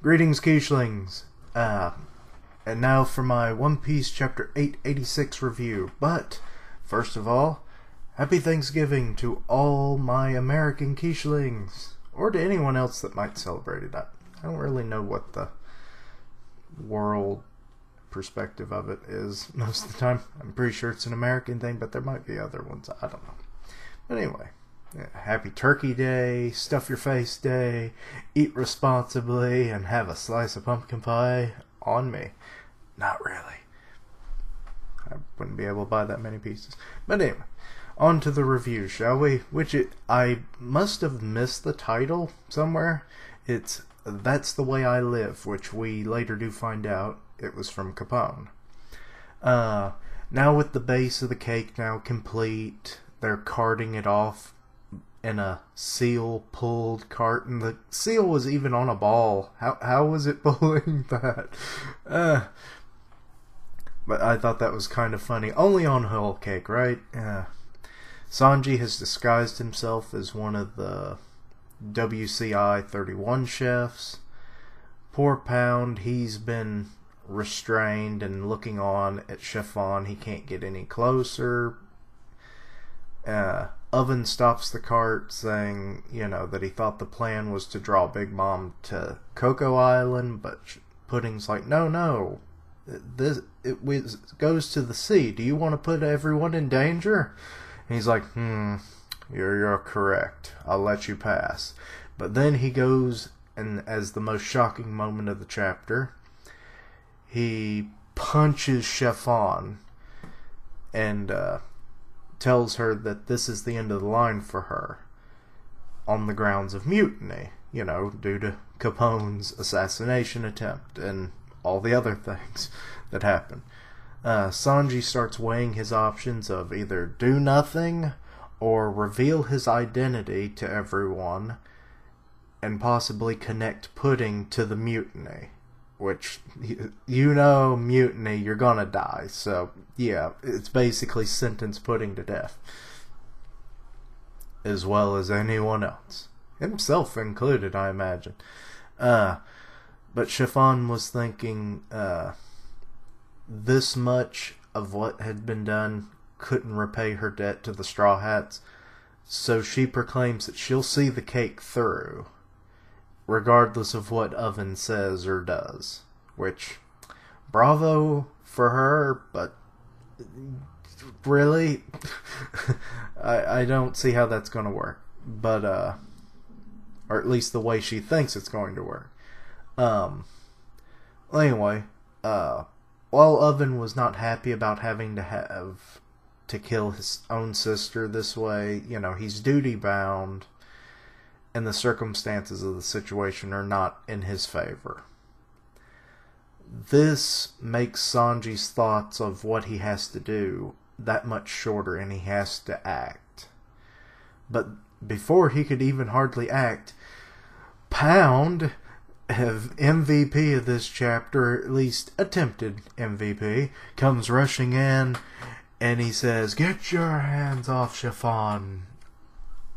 Greetings, Quiche-lings. And now for my One Piece Chapter 886 review. But, first of all, Happy Thanksgiving to all my American Quiche-lings. Or to anyone else that might celebrate it. I don't really know what the world perspective of it is most of the time. I'm pretty sure it's an American thing, but there might be other ones. I don't know. But anyway. Happy Turkey Day, Stuff Your Face Day, eat responsibly, and have a slice of pumpkin pie on me. Not really. I wouldn't be able to buy that many pieces. But anyway, on to the review, shall we? I must have missed the title somewhere. It's That's the Way I Live, which we later do find out it was from Capone. Now with the base of the cake now complete, they're carting it off in a seal pulled cart, and the seal was even on a ball. How was it pulling that? But I thought that was kind of funny. Only on whole cake, right? Sanji has disguised himself as one of the WCI 31 chefs. Poor Pound, he's been restrained and looking on at Chiffon. He can't get any closer. Oven stops the cart, saying, that he thought the plan was to draw Big Mom to Cocoa Island, but Pudding's like, no, it goes to the sea. Do you want to put everyone in danger? And he's like, you're correct. I'll let you pass. But then he goes, and as the most shocking moment of the chapter, he punches Chiffon and tells her that this is the end of the line for her on the grounds of mutiny, due to Capone's assassination attempt and all the other things that happen. Sanji starts weighing his options of either do nothing or reveal his identity to everyone and possibly connect Pudding to the mutiny. Which, mutiny, you're gonna die. So, yeah, it's basically sentence Pudding to death. As well as anyone else. Himself included, I imagine. But Chiffon was thinking, this much of what had been done couldn't repay her debt to the Straw Hats. So she proclaims that she'll see the cake through, regardless of what Oven says or does. Which, bravo for her, but really? I don't see how that's going to work. But, or at least the way she thinks it's going to work. Anyway, while Oven was not happy about having to kill his own sister this way, he's duty bound, and the circumstances of the situation are not in his favor. This makes Sanji's thoughts of what he has to do that much shorter, and he has to act. But before he could even hardly act, Pound, MVP of this chapter, or at least attempted MVP, comes rushing in, and he says, "Get your hands off Chiffon,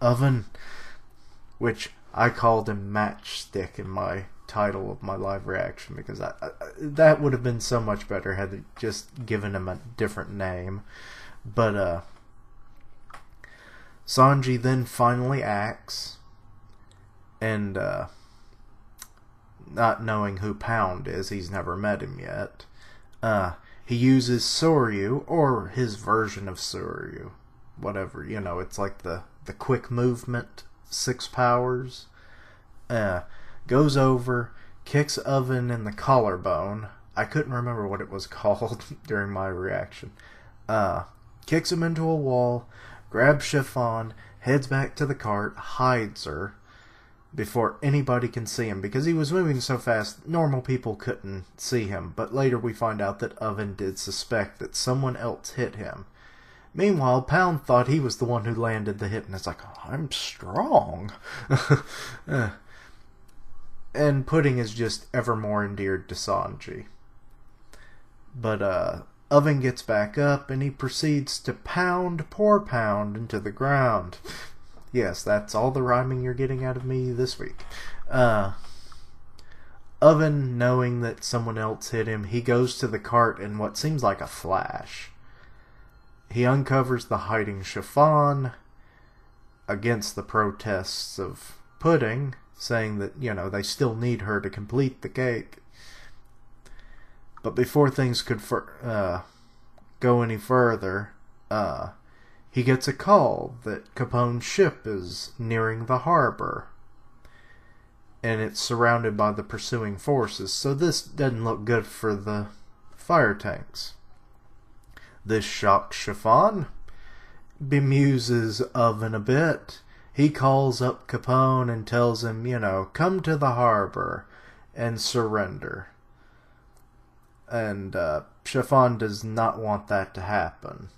Oven." Which I called him Matchstick in my title of my live reaction, because that would have been so much better had it just given him a different name. But Sanji then finally acts, and not knowing who Pound is, he's never met him yet, he uses Soryu, or his version of Soryu, whatever, it's like the quick movement 6 powers. Goes over, kicks Oven in the collarbone. I couldn't remember what it was called during my reaction. Kicks him into a wall, grabs Chiffon, heads back to the cart, hides her before anybody can see him, because he was moving so fast normal people couldn't see him. But later we find out that Oven did suspect that someone else hit him. Meanwhile, Pound thought he was the one who landed the hit, and it's like, I'm strong. And Pudding is just ever more endeared to Sanji. But Oven gets back up, and he proceeds to pound poor Pound into the ground. Yes, that's all the rhyming you're getting out of me this week. Oven, knowing that someone else hit him, he goes to the cart in what seems like a flash. He uncovers the hiding chiffon against the protests of Pudding, saying that, they still need her to complete the cake. But before things could go any further, he gets a call that Capone's ship is nearing the harbor. And it's surrounded by the pursuing forces, so this doesn't look good for the fire tanks. This shocked Chiffon bemuses Oven a bit. He calls up Capone and tells him, come to the harbor and surrender. And Chiffon does not want that to happen,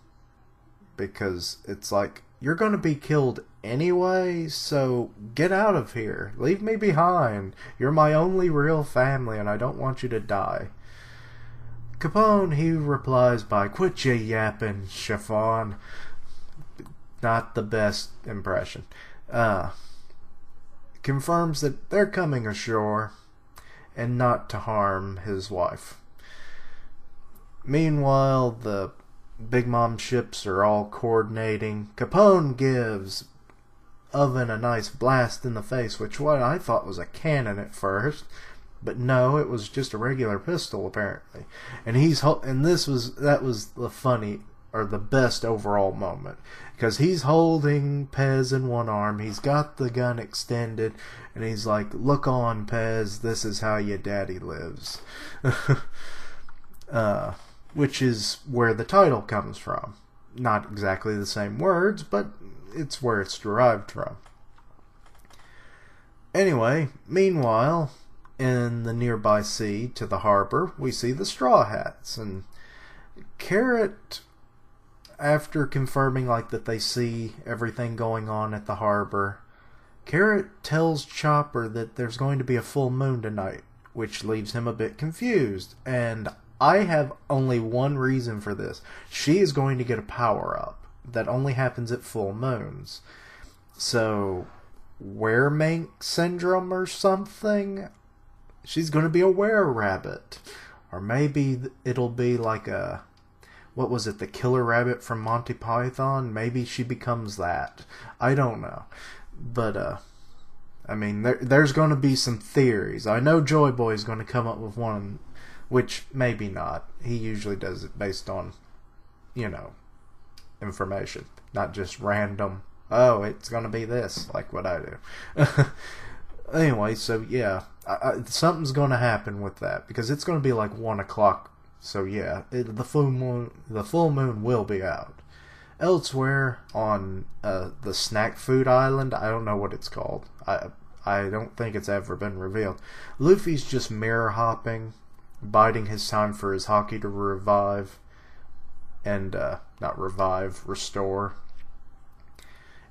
because it's like, you're going to be killed anyway, so get out of here. Leave me behind. You're my only real family, and I don't want you to die. Capone, he replies by, quit ya yapping, Chiffon. Not the best impression. Confirms that they're coming ashore, and not to harm his wife. Meanwhile, the Big Mom ships are all coordinating. Capone gives Oven a nice blast in the face, which what I thought was a cannon at first, but no, it was just a regular pistol apparently. And that was the funny, or the best overall moment, because he's holding Pez in one arm, he's got the gun extended, and he's like, look on, Pez, this is how your daddy lives. Which is where the title comes from. Not exactly the same words, but it's where it's derived from. Anyway, meanwhile, in the nearby sea to the harbor, we see the Straw Hats, and Carrot, after confirming that they see everything going on at the harbor, Carrot tells Chopper that there's going to be a full moon tonight, which leaves him a bit confused, and I have only one reason for this. She is going to get a power-up that only happens at full moons. So, Weremank syndrome or something? She's going to be a were-rabbit. Or maybe it'll be like a... What was it? The killer rabbit from Monty Python? Maybe she becomes that. I don't know. But, there's going to be some theories. I know Joy Boy is going to come up with one... Which, maybe not. He usually does it based on, information. Not just random, it's going to be this, like what I do. Anyway, so yeah. Something's going to happen with that. Because it's going to be like 1 o'clock. So yeah, the full moon will be out. Elsewhere, on the snack food island, I don't know what it's called. I don't think it's ever been revealed. Luffy's just mirror hopping, biding his time for his Haki to revive, and restore.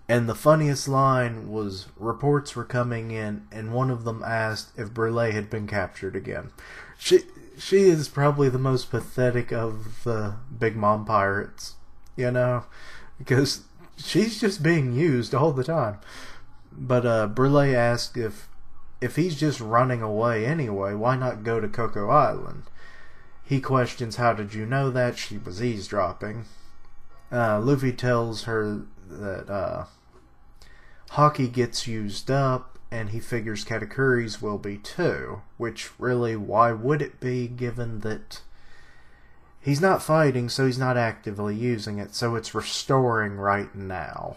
And the funniest line was, reports were coming in, and one of them asked if Brûlé had been captured again. She is probably the most pathetic of the Big Mom pirates, because she's just being used all the time. But Brûlé asked if he's just running away anyway, why not go to Coco Island? He questions, how did you know that? She was eavesdropping. Luffy tells her that Haki gets used up, and he figures Katakuri's will be too. Which, really, why would it be, given that he's not fighting, so he's not actively using it, so it's restoring right now.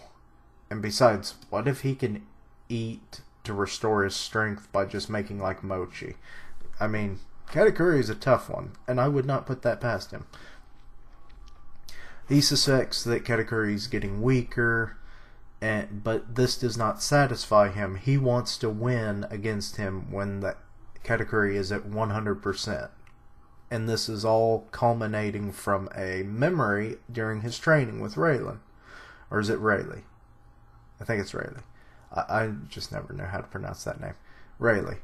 And besides, what if he can eat to restore his strength by just making like mochi? Katakuri is a tough one, and I would not put that past him. He suspects that Katakuri is getting weaker, but this does not satisfy him. He wants to win against him when the Katakuri is at 100%. And this is all culminating from a memory during his training with Raylan. Or is it Rayleigh? I think it's Rayleigh. I just never know how to pronounce that name. Rayleigh.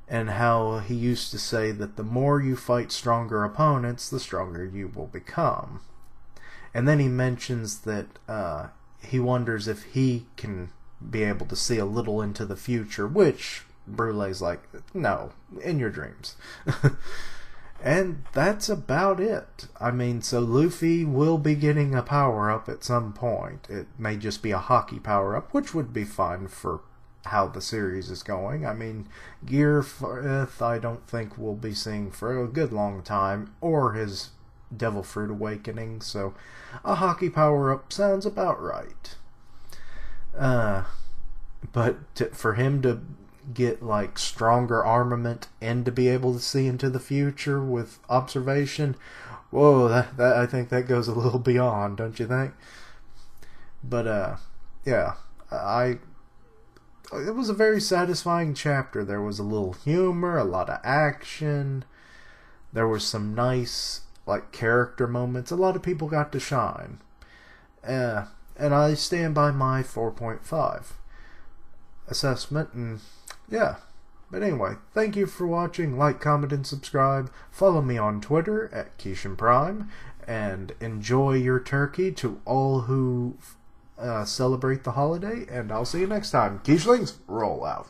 And how he used to say that the more you fight stronger opponents, the stronger you will become. And then he mentions that he wonders if he can be able to see a little into the future, which Brulee's like, no, in your dreams. And that's about it. I mean, so Luffy will be getting a power-up at some point. It may just be a hockey power-up, which would be fine for how the series is going. I mean, Gear 5th I don't think we'll be seeing for a good long time, or his Devil Fruit Awakening, so a hockey power-up sounds about right. But for him to get like stronger armament and to be able to see into the future with observation, whoa, that I think that goes a little beyond, don't you think? But yeah, it was a very satisfying chapter. There was a little humor, a lot of action, there was some nice like character moments. A lot of people got to shine, and I stand by my 4.5 assessment. And yeah, but anyway, thank you for watching. Like, comment, and subscribe. Follow me on Twitter at Keishan Prime, and enjoy your turkey to all who celebrate the holiday, and I'll see you next time. Keishlings, roll out.